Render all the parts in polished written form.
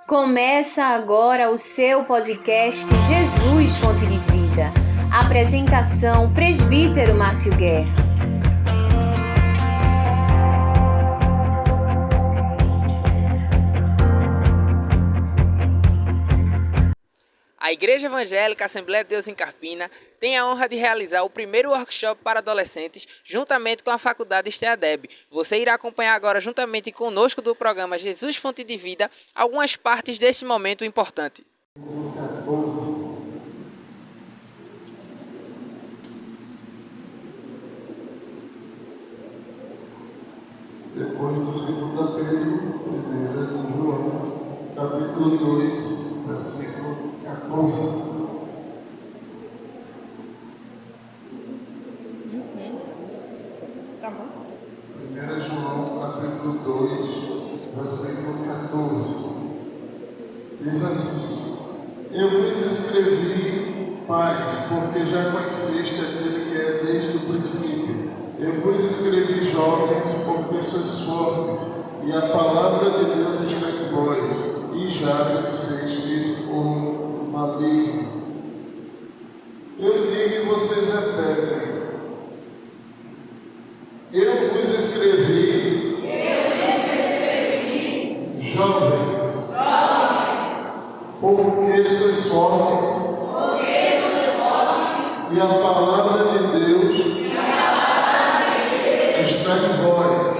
Começa agora o seu podcast Jesus Fonte de Vida. Apresentação: Presbítero Márcio Guerra. A Igreja Evangélica Assembleia de Deus em Carpina tem a honra de realizar o primeiro workshop para adolescentes juntamente com a Faculdade STEADEB. Você irá acompanhar agora juntamente conosco do programa Jesus Fonte de Vida algumas partes deste momento importante. Depois do segundo apelo, primeira de João, capítulo 2, versículo 14. Tá bom. 1 João, capítulo 2, versículo 14. Diz assim: Eu vos escrevi, pais, porque já conheceste aquele que é desde o princípio. Eu vos escrevi, jovens, porque sois fortes, e a palavra de Deus está em vós, e já vencestes o maligno. Eu digo e vocês repetem: eu vos escrevi, jovens, porque sois fortes, e a palavra de Deus está em vós,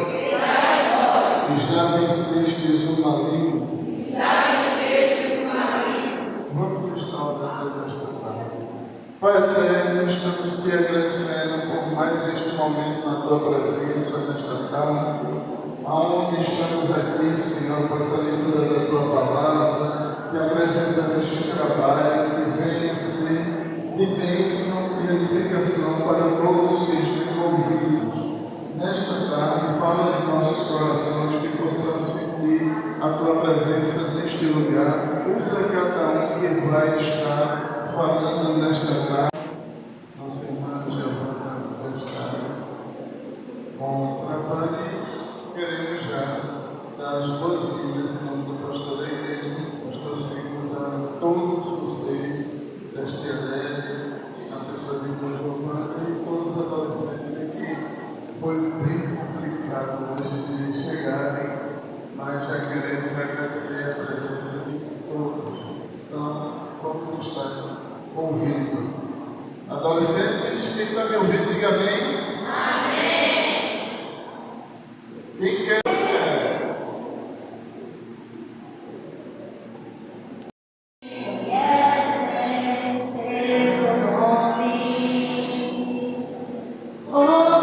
e já vencestes o maligno. Vamos estar orando nesta tarde. Pai eterno, estamos te agradecendo por mais este momento na tua presença nesta tarde, aonde estamos aqui, Senhor, para a leitura da tua palavra, te apresentando este trabalho que venha ser de bênção e edificação para todos que estão ouvidos. Nesta tarde, fala de nossos corações, que possamos sentir a tua presença neste lugar. Usa cada um que vai estar falando nesta tarde. Nossa irmã Giovana vai estar com o trabalho. Queremos já dar as boas-vindas em nome do pastor da igreja, pastor Silas, a todos vocês deste além, a pessoa de irmã Giovana e todos os adolescentes aqui. Foi bem complicado hoje de chegarem, mas já queremos agradecer a presença de todos. Então, vamos estar ouvindo. Adolescentes, quem está me ouvindo, diga amém. Amém. Quem quer? Oh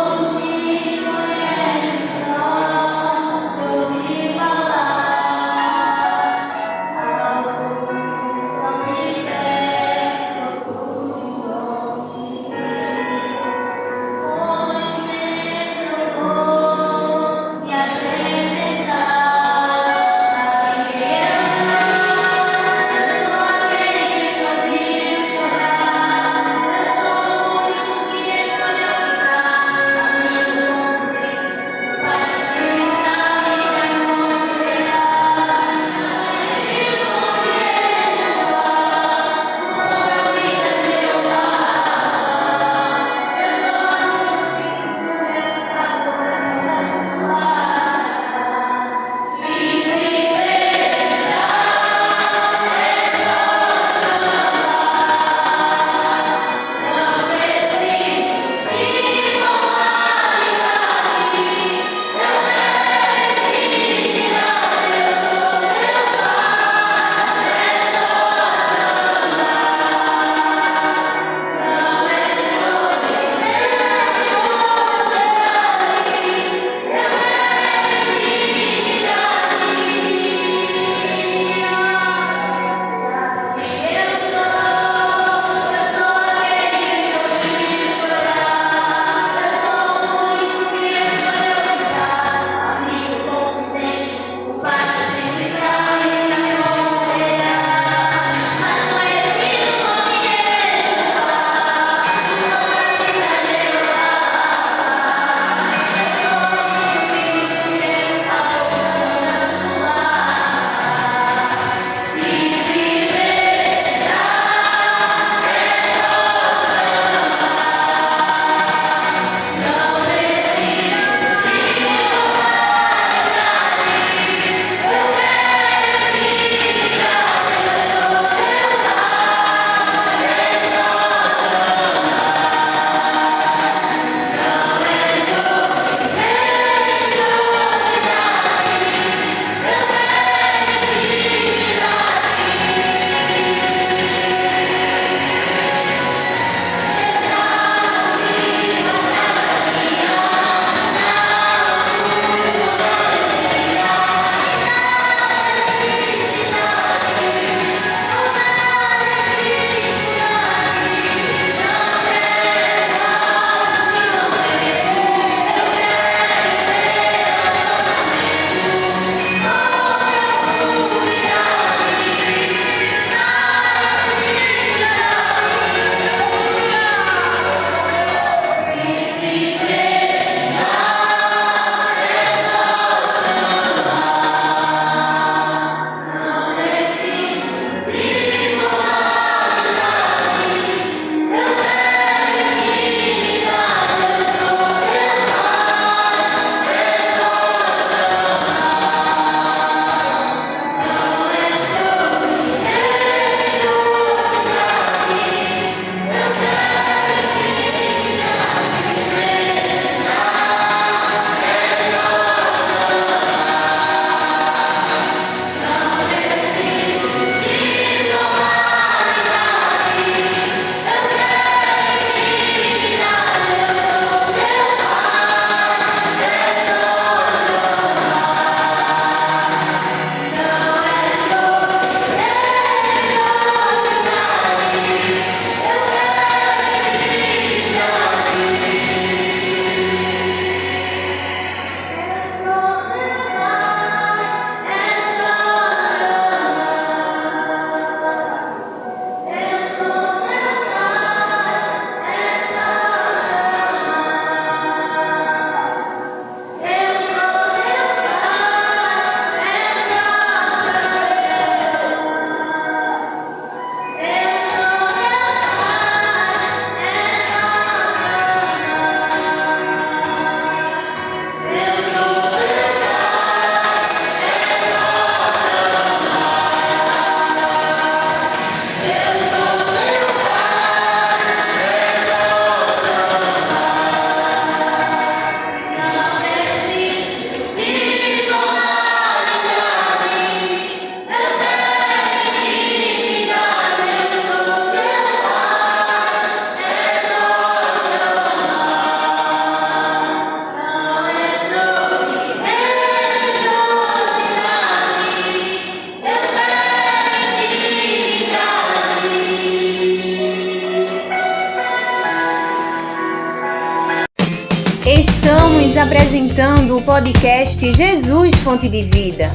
Estamos apresentando o podcast Jesus Fonte de Vida.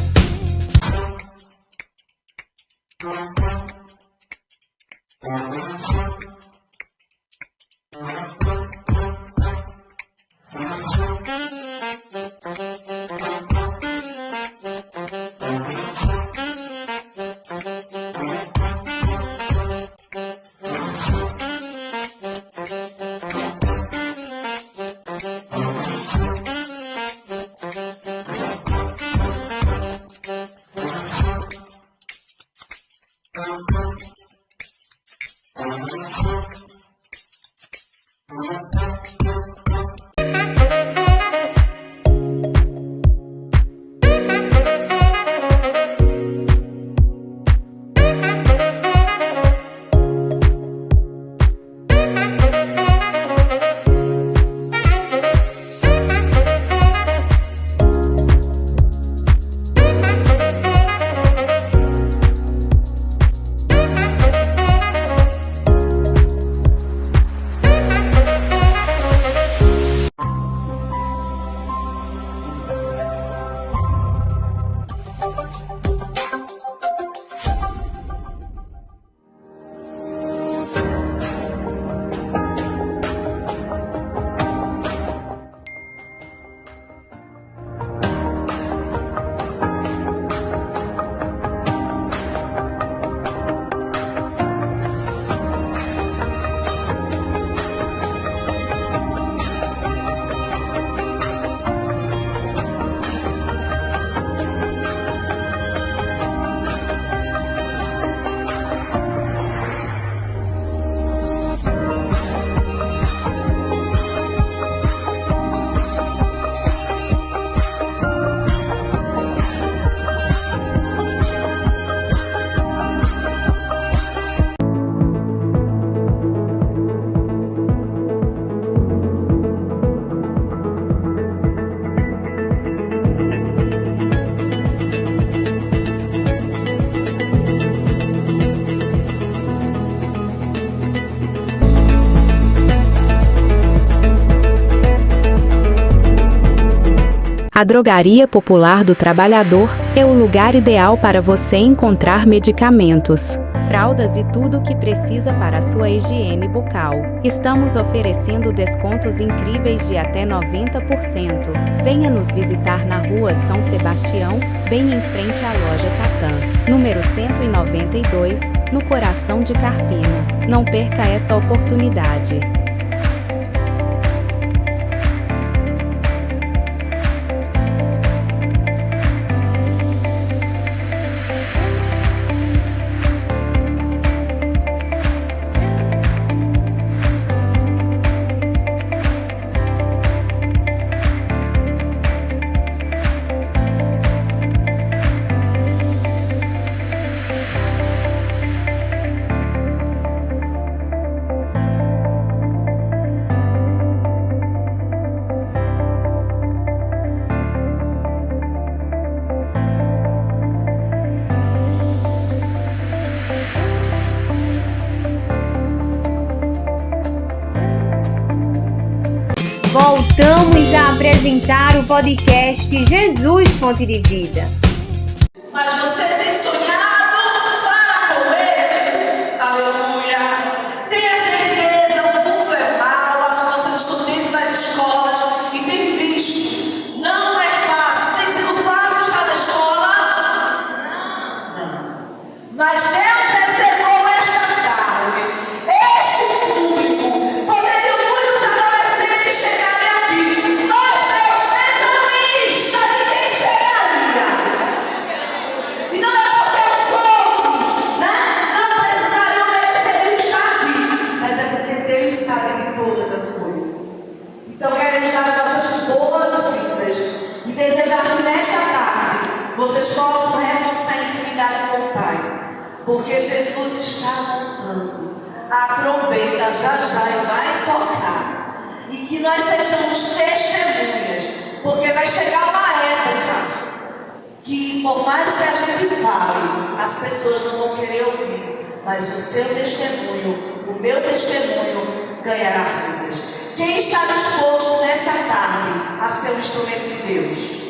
A Drogaria Popular do Trabalhador é o lugar ideal para você encontrar medicamentos, fraldas e tudo o que precisa para a sua higiene bucal. Estamos oferecendo descontos incríveis de até 90%. Venha nos visitar na Rua São Sebastião, bem em frente à loja Catan, número 192, no coração de Carpina. Não perca essa oportunidade. Voltamos a apresentar o podcast Jesus Fonte de Vida. Mas você tem sonhado para correr? Aleluia! Tenha certeza, o mundo é mau, as coisas estão dentro das escolas e tem visto. Não é fácil. Tem sido fácil estar na escola? Não. Mas Deus reservou esta tarde, este público, poderiam muitos adolescentes chegarem aqui. Mas Deus fez a lista de quem chegaria. E não é porque os outros, não precisariam merecer estar aqui, mas é porque Deus sabe de todas as coisas. Então queremos dar nossas boas-vindas e desejar que nesta tarde vocês possam reforçar a intimidade com o Pai, porque Jesus está voltando. A trombeta já vai tocar e que nós sejamos testemunhas, porque vai chegar uma época que, por mais que a gente fale, as pessoas não vão querer ouvir, mas o seu testemunho, o meu testemunho, ganhará vidas. Quem está disposto nessa tarde a ser um instrumento de Deus?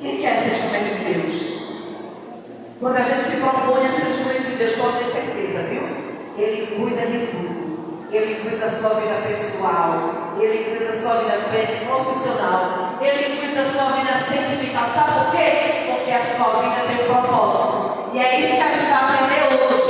Quem quer ser instrumento de Deus? Quando a gente se propõe a ser um instrumento de Deus, pode ter certeza, viu? Ele cuida de tudo. Ele cuida da sua vida pessoal. Ele cuida da sua vida profissional. Ele cuida da sua vida sentimental. Sabe por quê? Porque a sua vida tem um propósito. E é isso que a gente vai aprender hoje.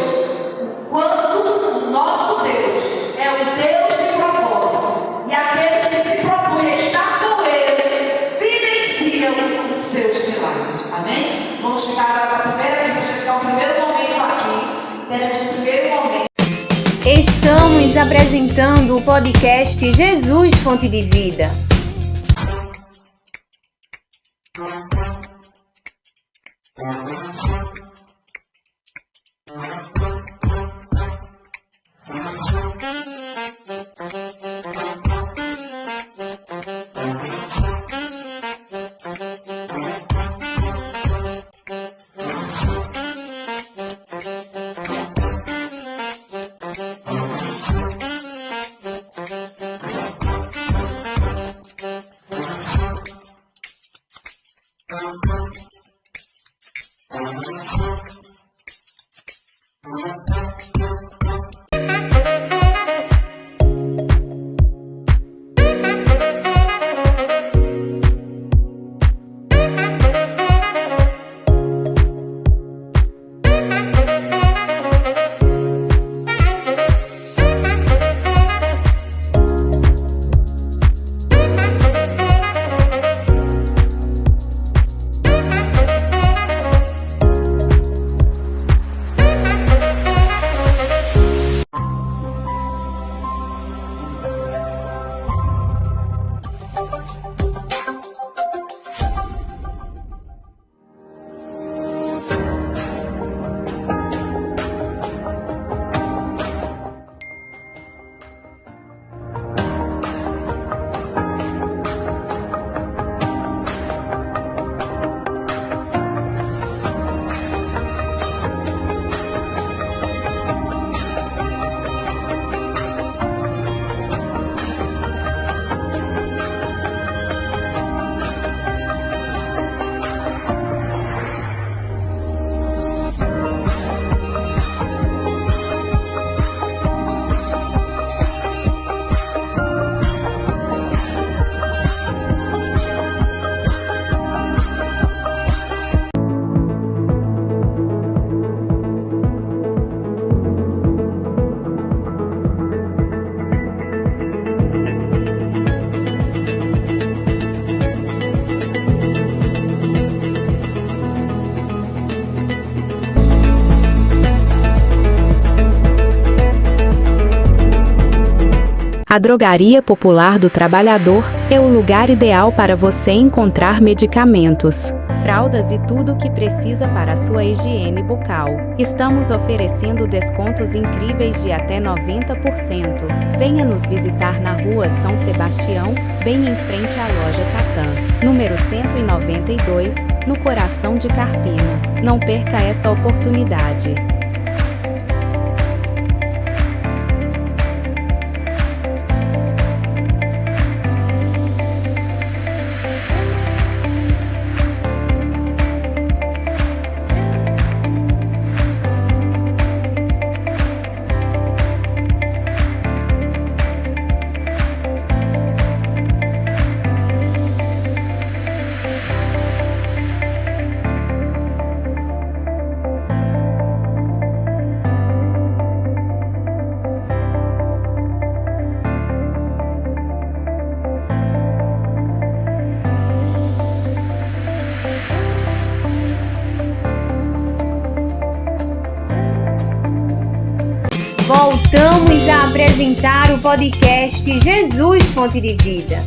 Quando o nosso Deus é o Deus de propósito. E aqueles que se propõem a estar com Ele, vivenciam os seus milagres. Amém? Vamos ficar agora para a primeira vez. A gente vai ficar o primeiro momento aqui. Teremos o primeiro momento. Estamos apresentando o podcast Jesus Fonte de Vida. A Drogaria Popular do Trabalhador é o lugar ideal para você encontrar medicamentos, fraldas e tudo o que precisa para a sua higiene bucal. Estamos oferecendo descontos incríveis de até 90%. Venha nos visitar na Rua São Sebastião, bem em frente à loja Catan, número 192, no coração de Carpina. Não perca essa oportunidade. Voltamos a apresentar o podcast Jesus Fonte de Vida.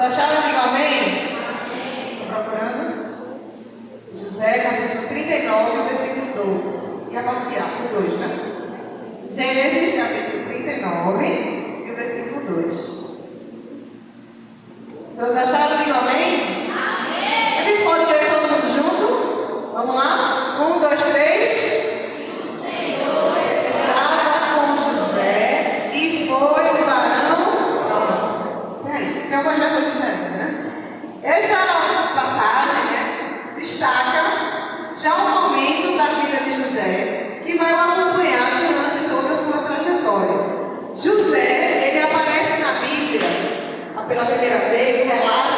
acharam? Digam amém? Estão procurando? José, capítulo 39, versículo 12. E agora o 2, né? Gênesis, capítulo 39, e o versículo 2. Todos acharam? Digam amém? Amém. A gente pode ler todo mundo junto? Vamos lá? 1, 2, 3. Tem algumas versões diferentes, né? Esta passagem, né, destaca já o momento da vida de José, que vai o acompanhar durante toda a sua trajetória. José, ele aparece na Bíblia, pela primeira vez, o relato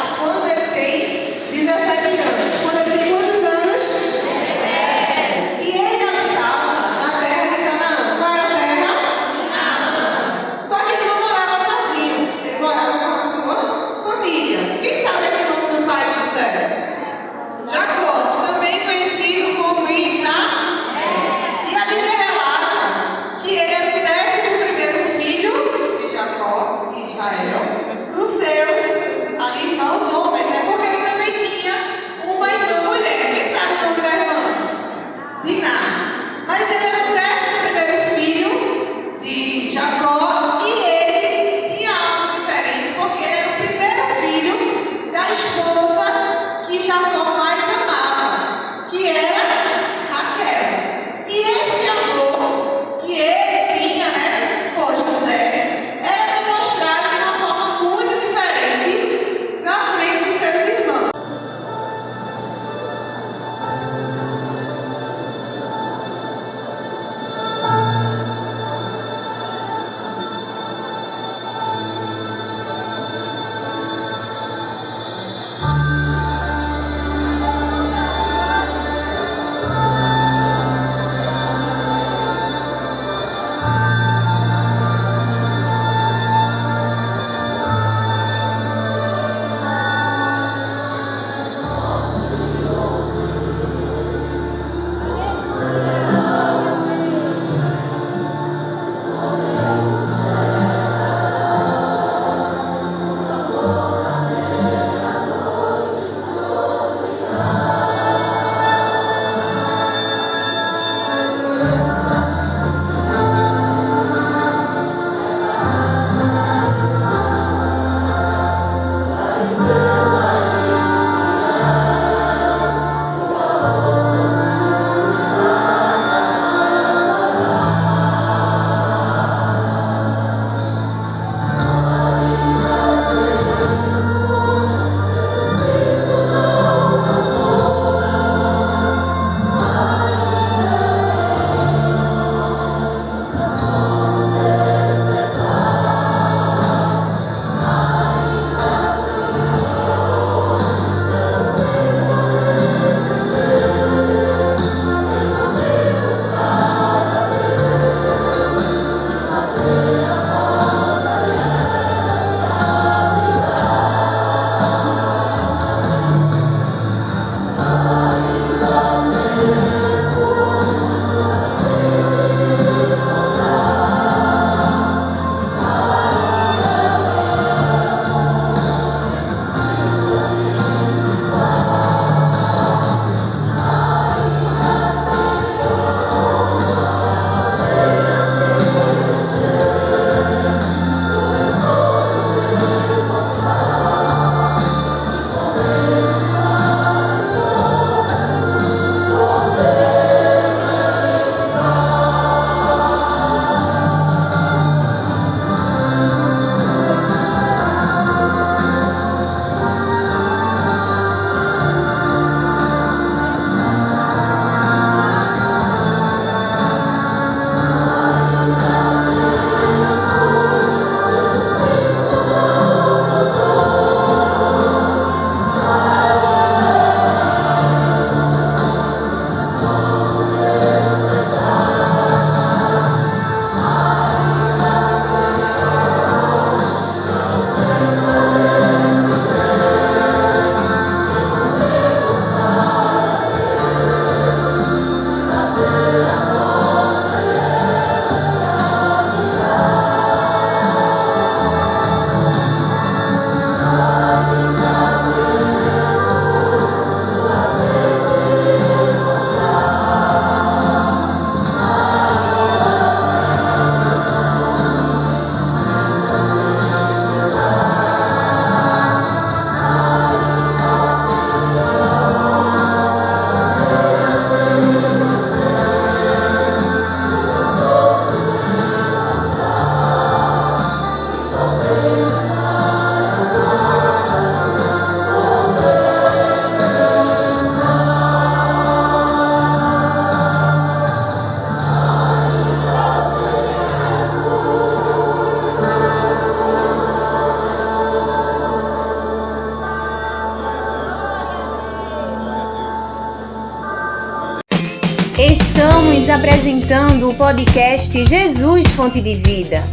Estamos apresentando o podcast Jesus Fonte de Vida.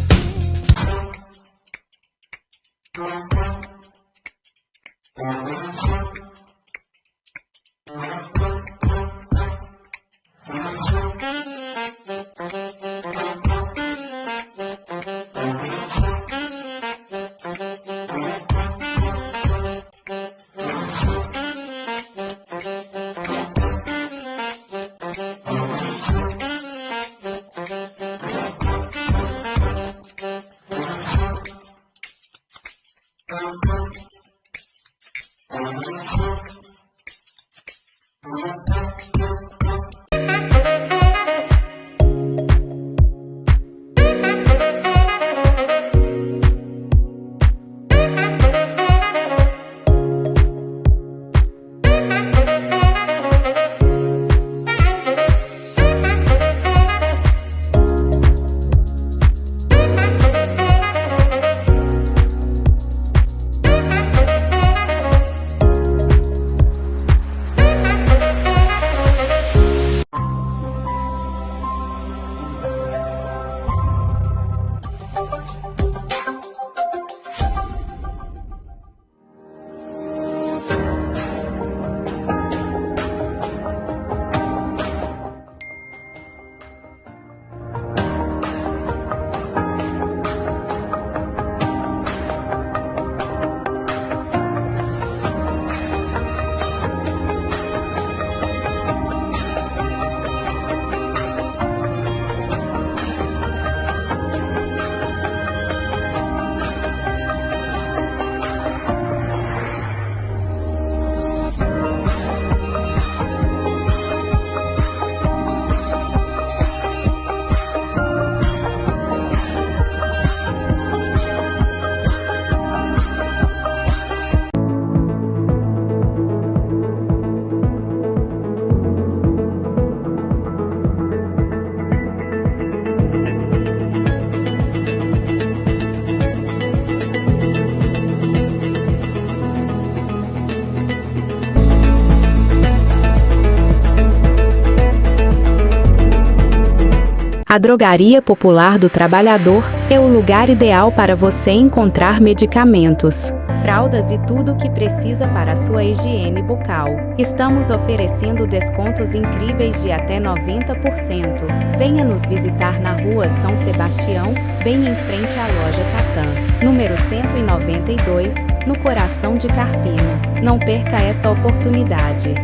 A Drogaria Popular do Trabalhador é o lugar ideal para você encontrar medicamentos, fraldas e tudo o que precisa para a sua higiene bucal. Estamos oferecendo descontos incríveis de até 90%. Venha nos visitar na Rua São Sebastião, bem em frente à Loja Catan, número 192, no coração de Carpina. Não perca essa oportunidade.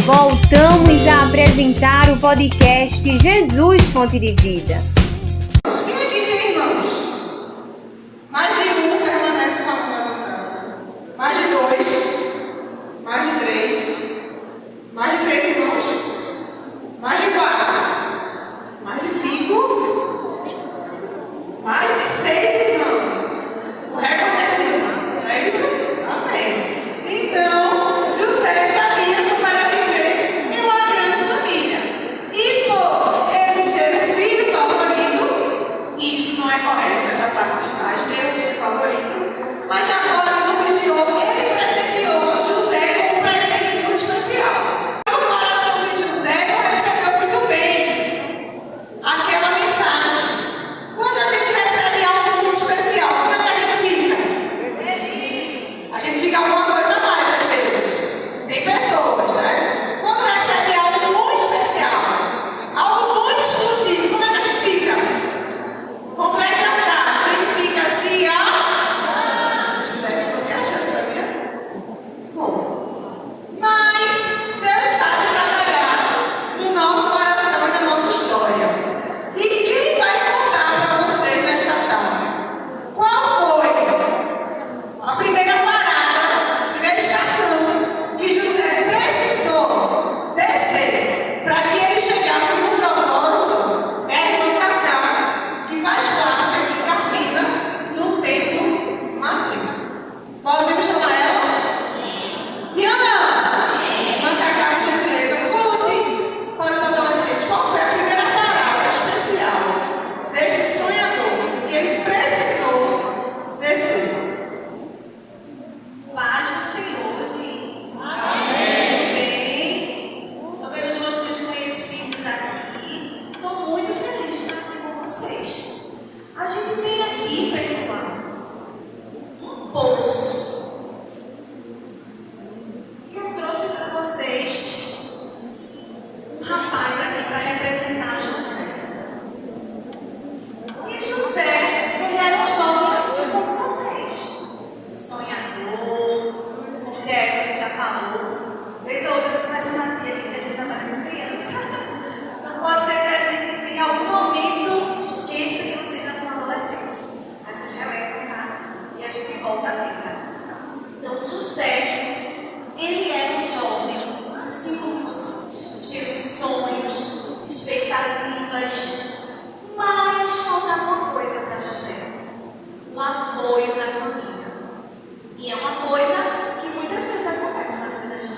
Voltamos a apresentar o podcast Jesus Fonte de Vida. Quem aqui tem irmãos? Mais de um permanece com a mão levantada. Mais de dois. Mais de três. Mais de três irmãos. Mais de quatro. Mais de cinco. Mais de seis irmãos. O recorde é cinco, não é isso? Amém. Então, José sabia como era viver em uma grande família. E por ele ser o filho favorito falou, vez ou outra a gente vai chamar de porque a gente trabalha com criança. Não pode ser que a gente em algum momento esqueça que vocês já são adolescentes. Mas vocês relembram, tá? E a gente volta à vida. Então, José, ele era um jovem, assim como vocês, cheio de sonhos, expectativas, mas faltava uma coisa para José: o apoio da família. E é uma coisa que muitas vezes acontece na vida da gente.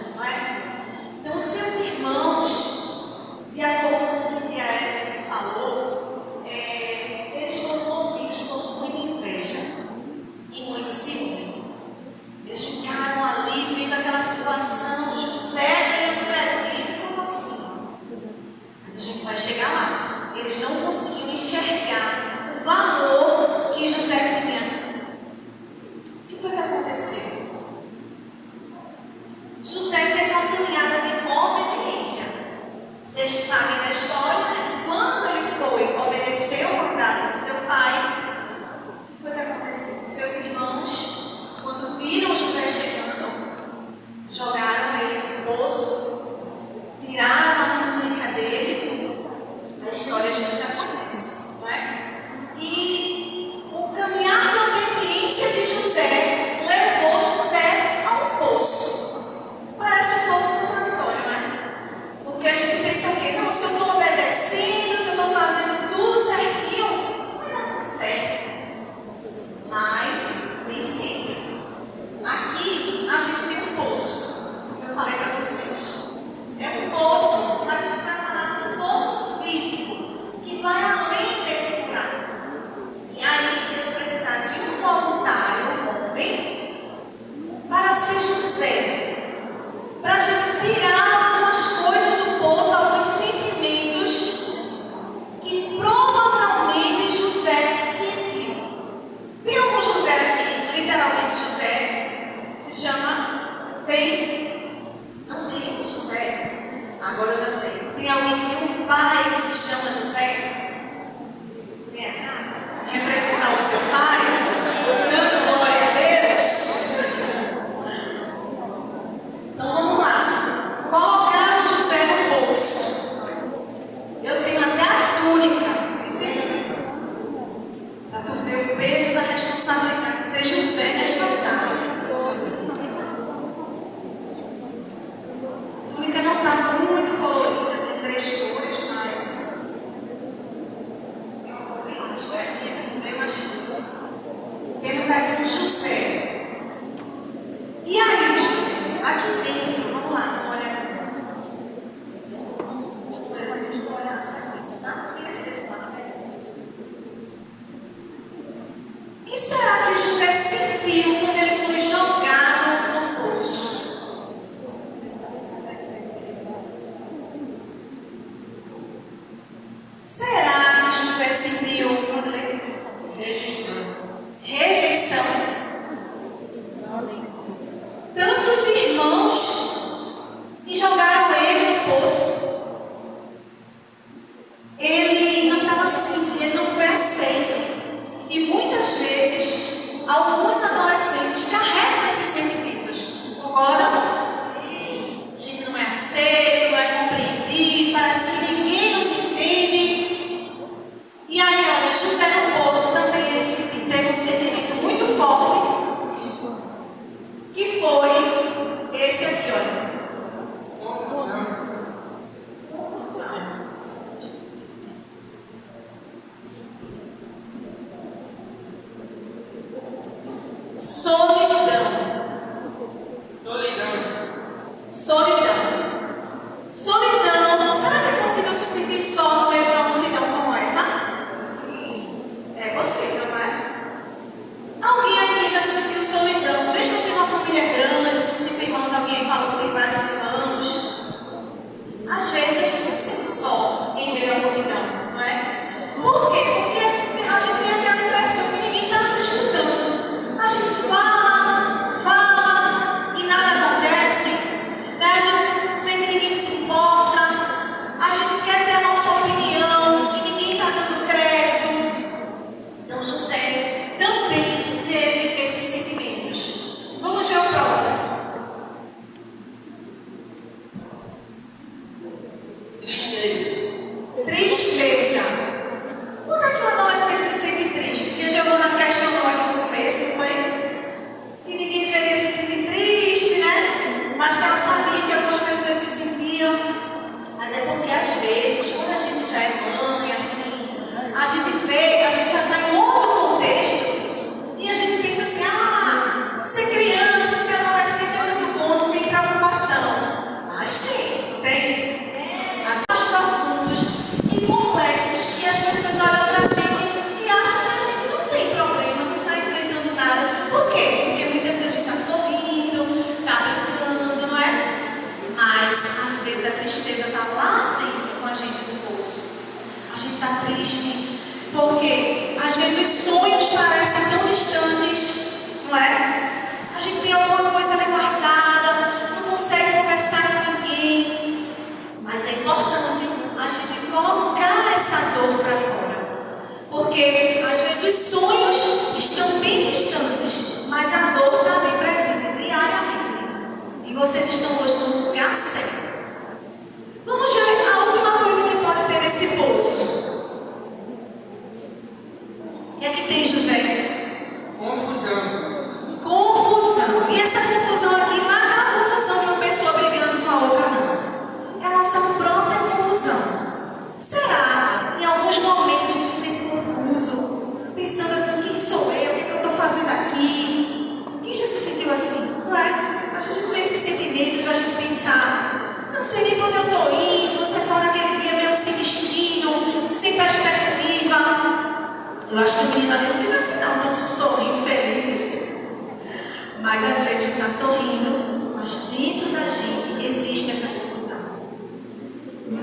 Mas às vezes a gente está sorrindo, mas dentro da gente existe essa confusão.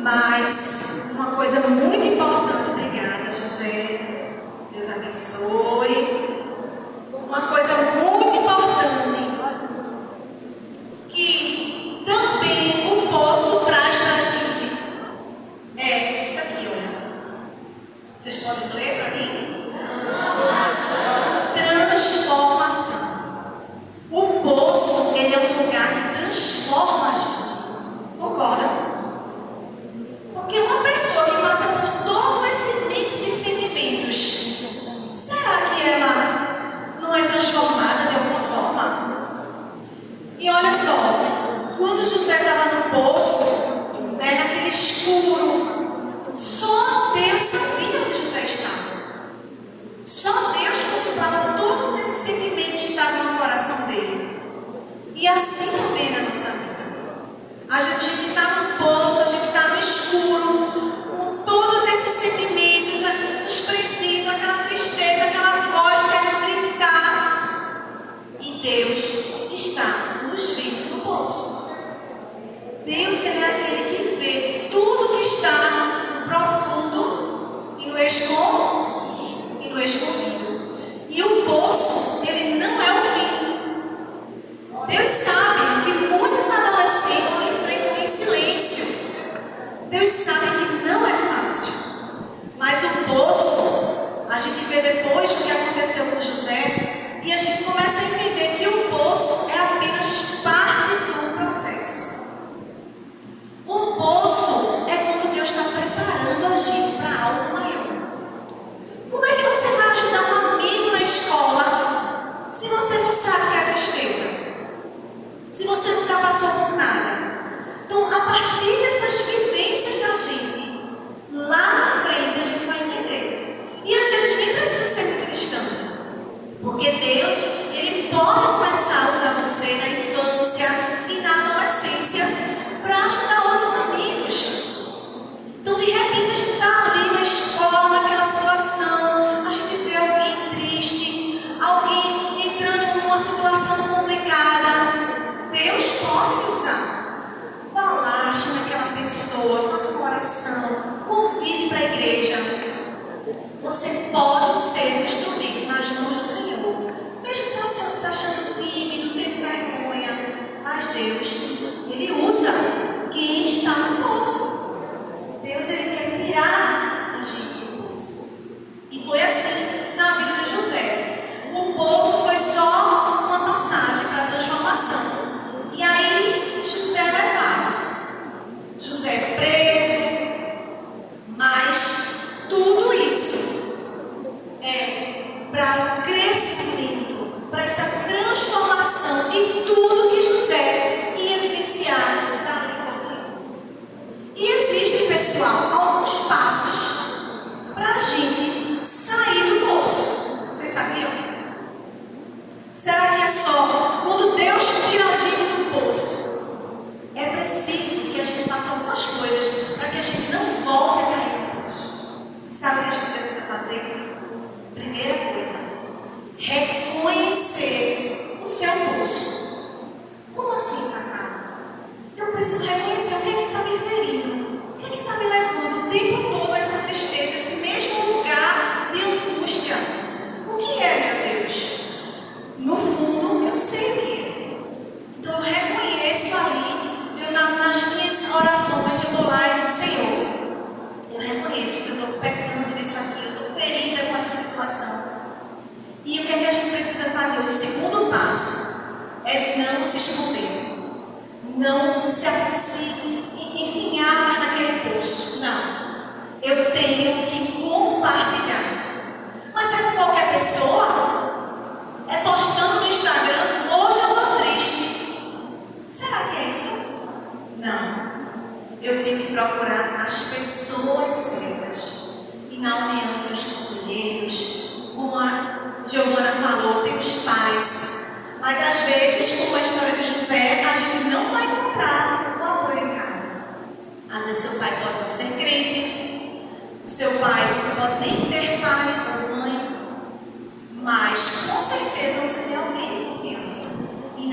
Mas uma coisa muito importante, obrigada, José, Deus abençoe. Uma coisa muito importante que também o poço traz para a gente é isso aqui, olha. Vocês podem ler para mim? Transformação. O poço, ele é um lugar que transforma a gente. Concorda? Porque uma pessoa que passa por todo esse mix de sentimentos, será que ela não é transformada de alguma forma? E olha só, quando José estava no poço, naquele escuro, só Deus sabia onde José estava. Só Deus controlava todos esses sentimentos que estavam no coração dele. E assim também na nossa vida. Às vezes a gente está no poço, a gente está no escuro, com todos esses sentimentos nos prendendo, aquela tristeza, aquela voz querendo gritar. E Deus está nos vendo no poço. Deus é aquele que vê tudo que está no profundo e no escondido. E o poço, ele não é o fim. Deus sabe que muitos adolescentes enfrentam em silêncio. Deus sabe que não é fácil. Mas o poço, a gente vê depois o que aconteceu com José, e a gente começa a entender que o poço é apenas parte do processo. O poço é quando Deus está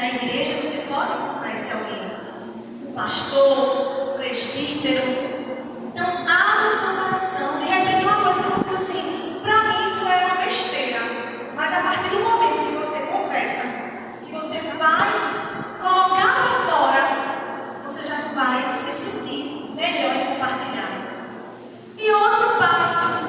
na igreja você pode encontrar esse alguém. O pastor, o presbítero. Então, abra o seu coração. De repente, uma coisa que você diz assim, para mim isso é uma besteira. Mas a partir do momento que você conversa, que você vai colocar para fora, você já vai se sentir melhor em compartilhar. E outro passo,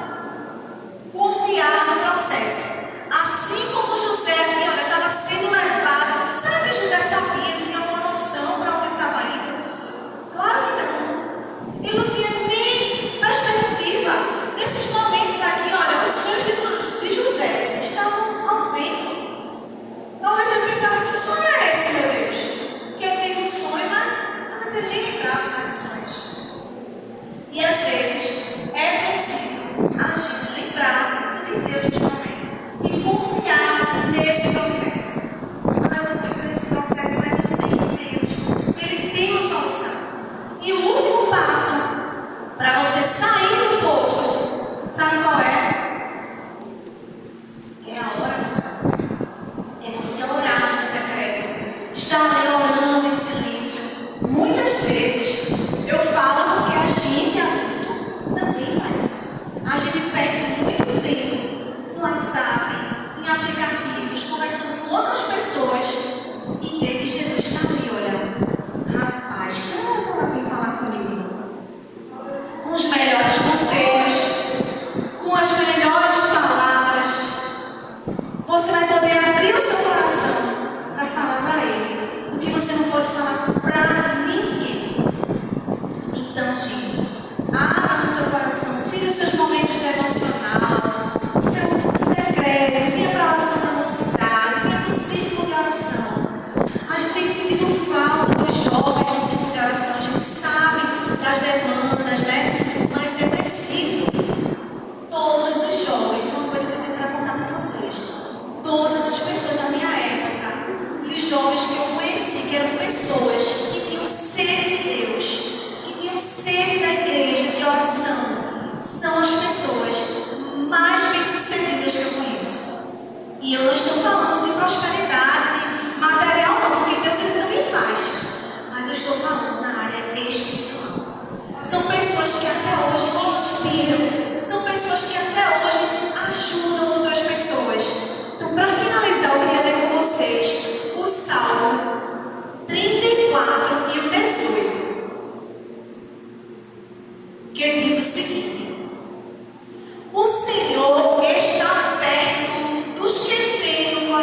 confiar no processo. Assim como José aqui, olha, estava sendo levado. Será que José sabia? Ele tinha alguma noção para onde ele estava indo? Claro que não. Ele não tinha nem perspectiva. Nesses momentos aqui, olha, os sonhos de José estavam ao vento. Talvez ele pensava, que sonho é esse, meu Deus? Que eu tive um sonho, mas ele nem lembrava dos sonhos. E às vezes é preciso a gente lembrar do que Deus nos promete e confiar nesse processo. Eu não preciso desse processo, mas eu sei que Deus, Ele tem uma solução. E o último passo para você sair do poço, sabe qual é? É a oração. É você orar no secreto. Estar ali orando em silêncio. Muitas vezes eu falo porque a gente adulto também faz isso. A gente perde muito tempo no WhatsApp, em aplicativos, conversando com outras pessoas e ele, Jesus, está ali olhando. Rapaz, que horas ela vem falar comigo? Com os melhores conselhos, com as melhores palavras. Você vai poder abrir o seu coração para falar para ele o que você não pode falar para ninguém. Então, gente, abra no seu coração, tire os seus momentos devocional, o seu segredo, venha para a oração da mocidade, venha para o círculo de oração. A gente tem sentido falta dos jovens no círculo de oração, a gente sabe das demandas, né? Mas é preciso. Todos os jovens, uma coisa que eu tenho para contar para vocês, todas as pessoas da minha época e os jovens que eu conheci, que eram pessoas que tinham sede de Deus, que tinham sede da igreja, de oração, são as pessoas mais bem-sucedidas que eu conheço. E eu não estou falando de prosperidade, de material não, porque Deus ele também faz, mas eu estou falando na área espiritual. São pessoas que até hoje inspiram, são pessoas que até hoje ajudam outras pessoas. Então, para finalizar, eu queria ler com vocês o Salmo 34 e o 18, que diz o seguinte: o Senhor está perto dos que têm o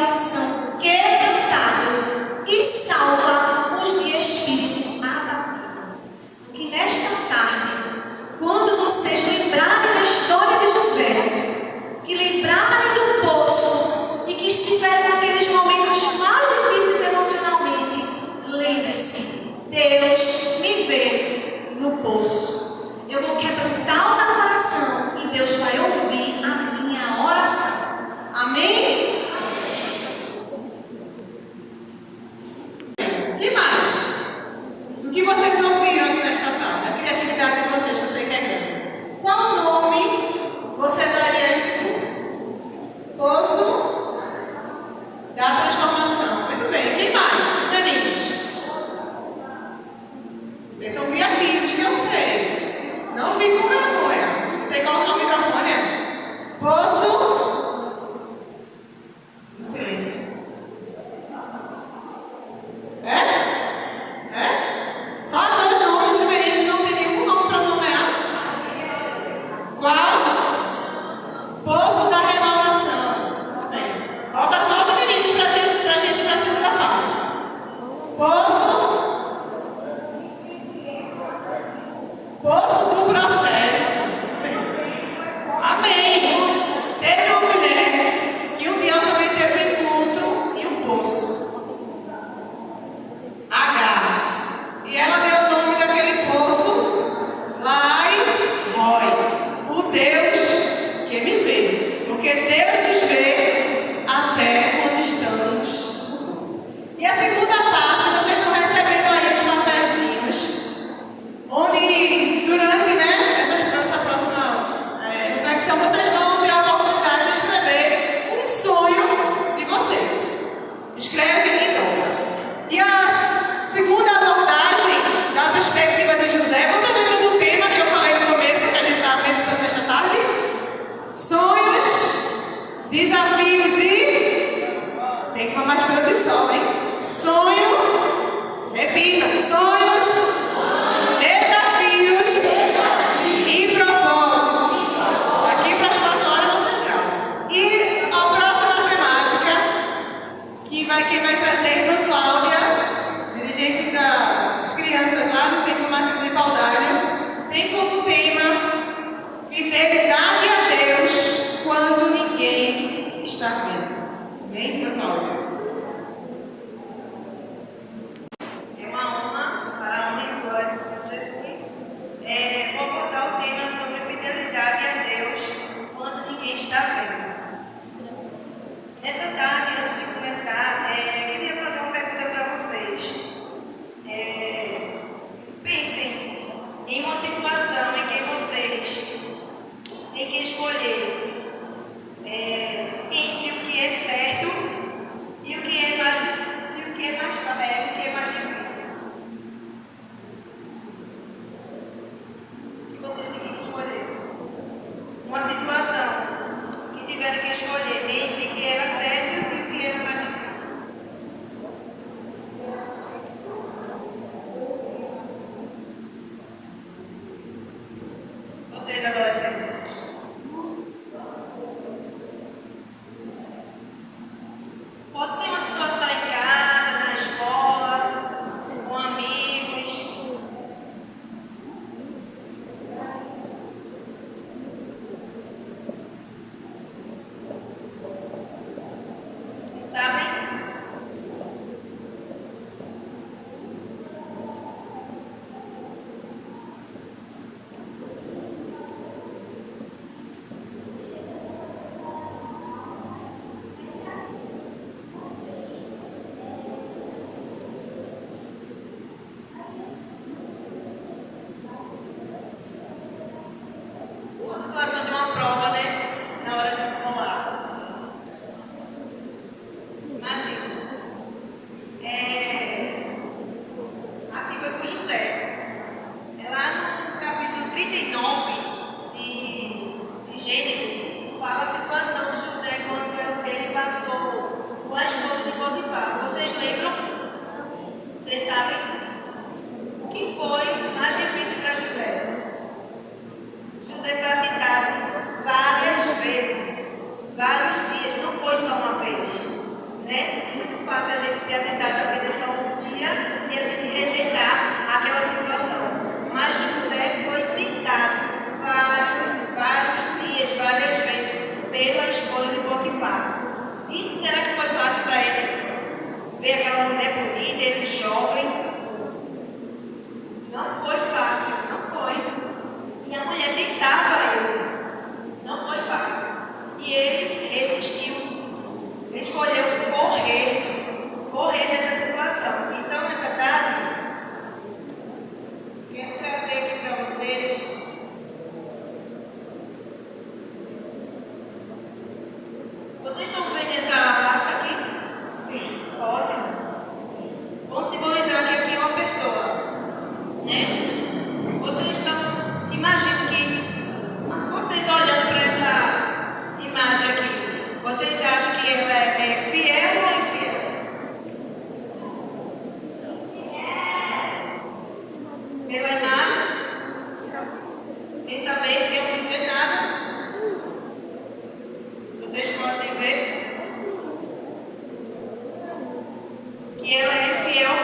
fiel?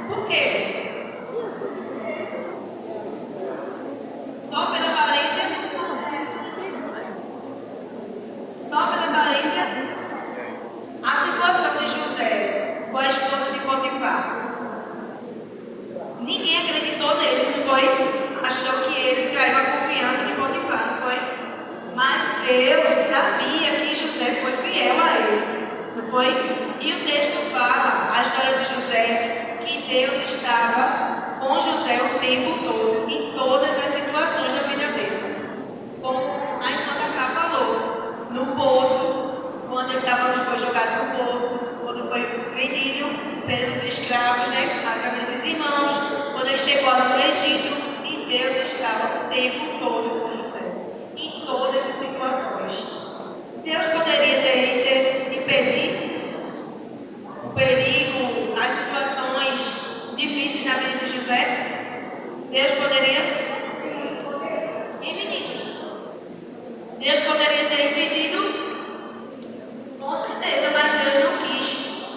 Por quê? Só pela aparência? Só pela aparência? A situação de José com a esposa de Potifar. Ninguém acreditou nele, não foi? Achou que ele traiu a confiança de Potifar, não foi? Mas Deus sabia que José foi fiel a ele, não foi? E o texto fala, a história de José, que Deus estava com José o tempo todo, em todas as situações da vida dele. Como a irmã Cacá falou, no poço, quando ele foi jogado no poço, quando foi vendido pelos escravos, né, através dos irmãos, quando ele chegou lá no Egito, e Deus estava o tempo todo com José, em todas as situações. Deus poderia ter impedido o perigo, as situações difíceis na vida de José? Deus poderia? E meninos? Deus poderia ter impedido? Com certeza, mas Deus não quis.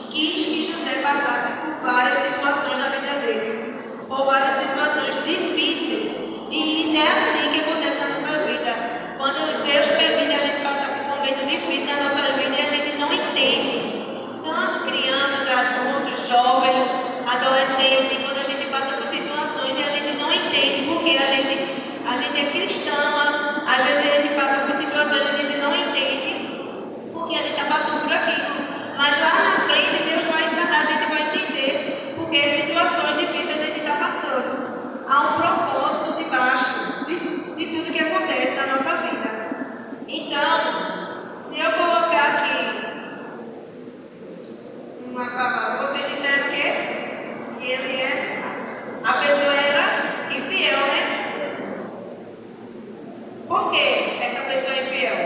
Quis que José passasse por várias situações na vida dele, por várias situações difíceis. E isso é assim que acontece na nossa vida. Quando Deus permite a gente passar por um momento difícil na nossa vida e a gente não entende. Tanto crianças, adultos, jovens, adolescentes, quando a gente passa por situações e a gente não entende porque a gente é cristã, às vezes a gente passa por situações e a gente não entende porque a gente está passando por aquilo. Mas lá na frente Deus vai ensinar, a gente vai entender porque situações difíceis a gente está passando. Há um propósito debaixo de tudo que acontece na nossa vida. Então, se eu colocar aqui uma palavra, vocês disseram o quê? Que ele é, a pessoa era infiel, né? Por que essa pessoa é infiel?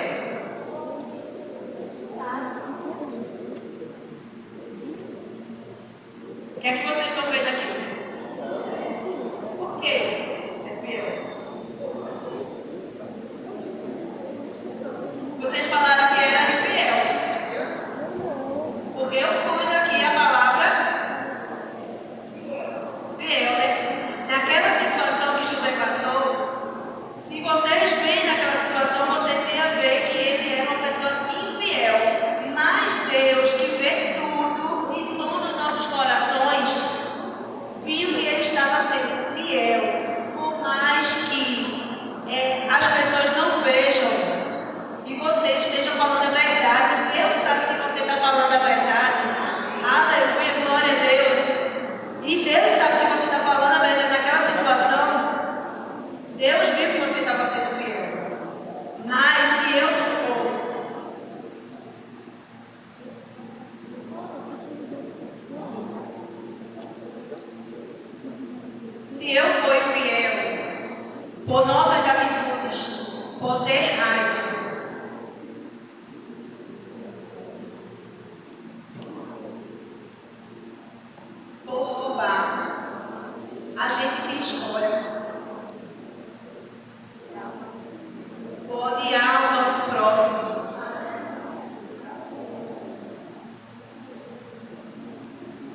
O que é que vocês estão vendo aqui? Por que é fiel? Vocês falaram que era infiel. Porque eu pus aqui a palavra fiel, né? Naquela situação que José passou, se vocês veem naquela situação, vocês iam ver que ele era uma pessoa infiel. Mas Deus, que vê tudo e sonda os nossos corações, viu que ele estava sendo fiel. Por mais que as pessoas não vejam e você esteja falando a verdade, Deus sabe que você está falando a verdade. Aleluia, glória a Deus. E Deus sabe que você está falando a verdade naquela situação. Deus viu que você estava sendo fiel. Mas se eu não for, se eu for fiel por nossas atitudes, por ter raiva, por roubar, a gente tem escolha. Por odiar o nosso próximo.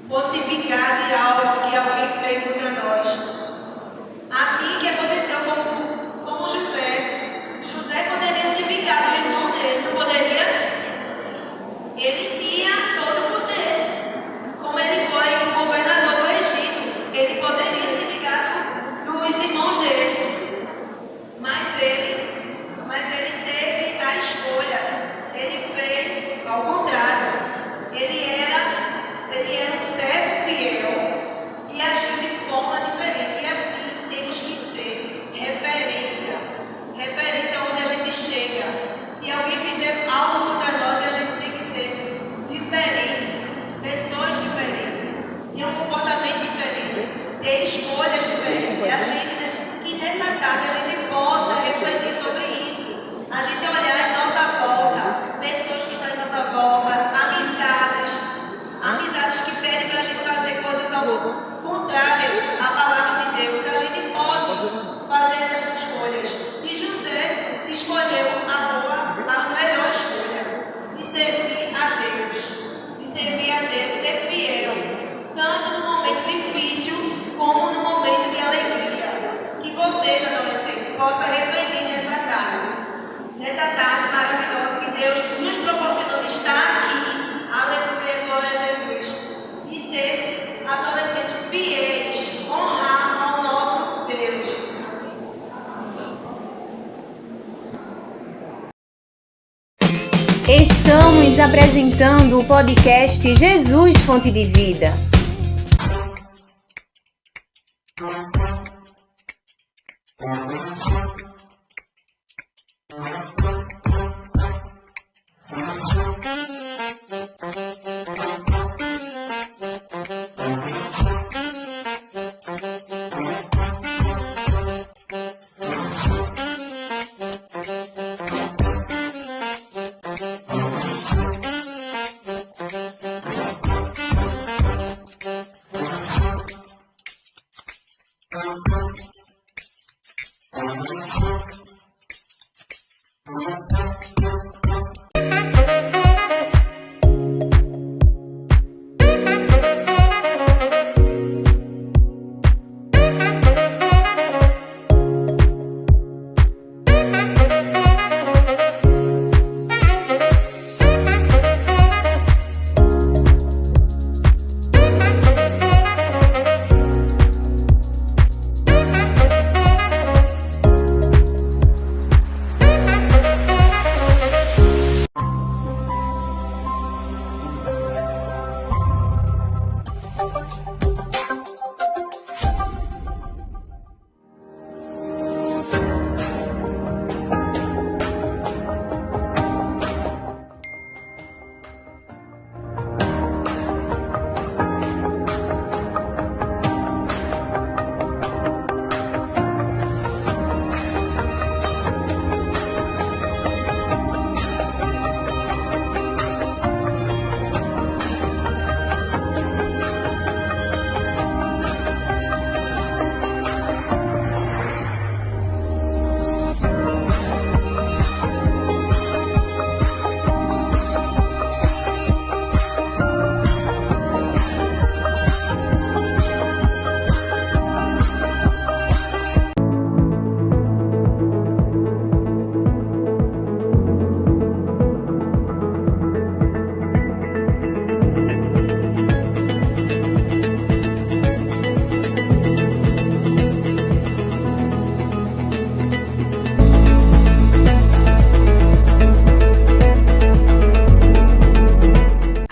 Por se vingar de algo que alguém fez contra nós. Assim que aconteceu com José. José poderia se vingar do irmão dele, não poderia? Ele tinha todo o poder. Como ele foi o governador do Egito, ele poderia se vingar dos irmãos dele. Mas ele teve a escolha. Ele fez ao contrário. Ele era um servo fiel e agiu de forma diferente. Estamos apresentando o podcast Jesus Fonte de Vida.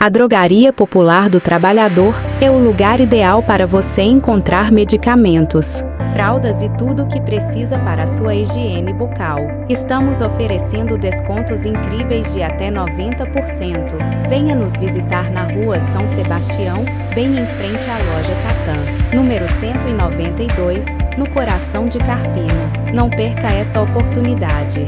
A Drogaria Popular do Trabalhador é o lugar ideal para você encontrar medicamentos, fraldas e tudo o que precisa para a sua higiene bucal. Estamos oferecendo descontos incríveis de até 90%. Venha nos visitar na Rua São Sebastião, bem em frente à loja Catan, número 192, no coração de Carpina. Não perca essa oportunidade.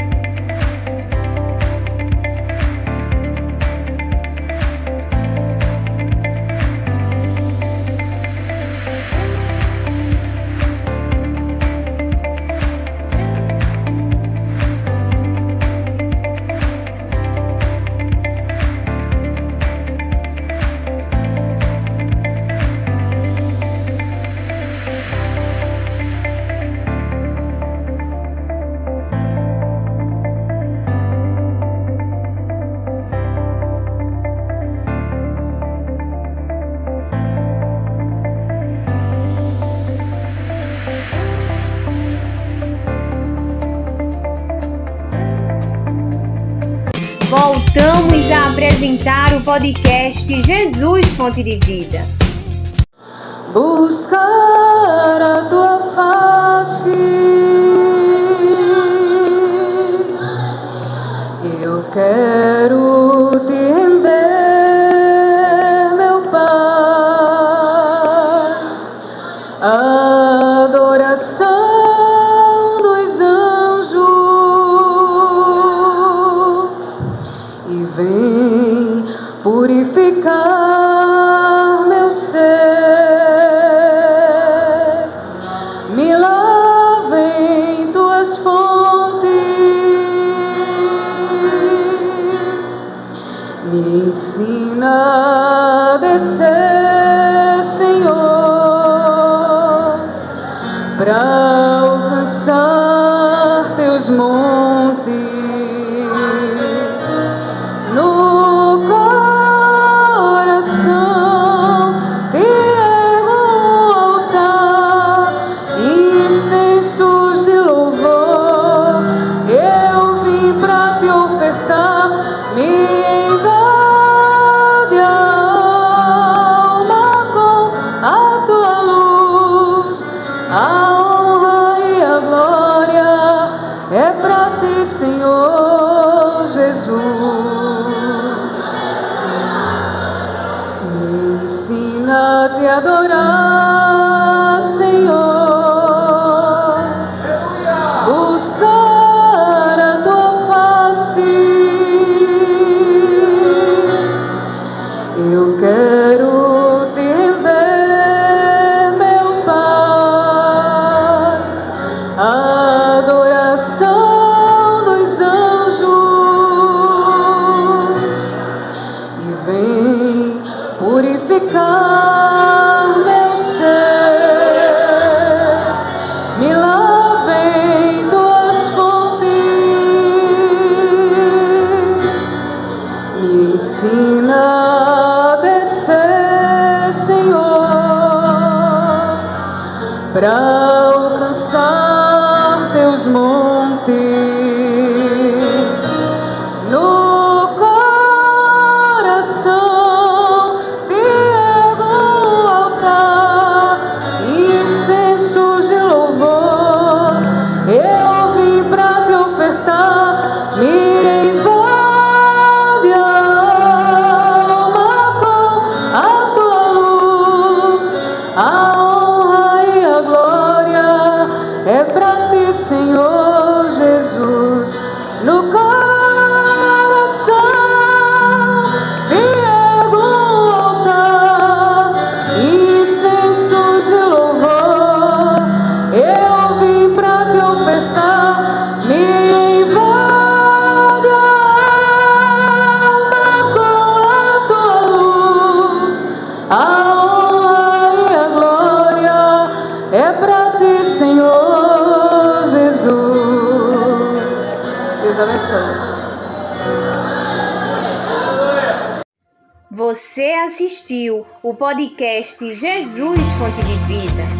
Voltamos a apresentar o podcast Jesus Fonte de Vida. Buscar a tua face, eu quero te render, meu Pai, a adoração dos anjos, e vem purificar meu ser, me lava em tuas fontes, me ensina a descer, Senhor, pra alcançar teus montes. No coração te ergo um altar, incensos de louvor, eu vim pra te ofertar. Me pra te adorar, Senhor, buscar a tua face. Eu quero te render, meu Pai, a adoração dos anjos, e vem purificar meu ser, me lava em tuas fontes, me ensina a descer, Senhor, pra alcançar teus montes. No coração te ergo um altar, incensos de louvor, eu vim pra te ofertar. Me invade a alma com a tua luz, a honra e a glória é pra ti, Senhor Jesus. No coração te ergo um altar, incensos de louvor, eu vim pra te ofertar. Me invade a alma com a tua luz, a honra e a glória é pra ti, Senhor Jesus. Deus abençoe. Você assistiu o podcast Jesus Fonte de Vida.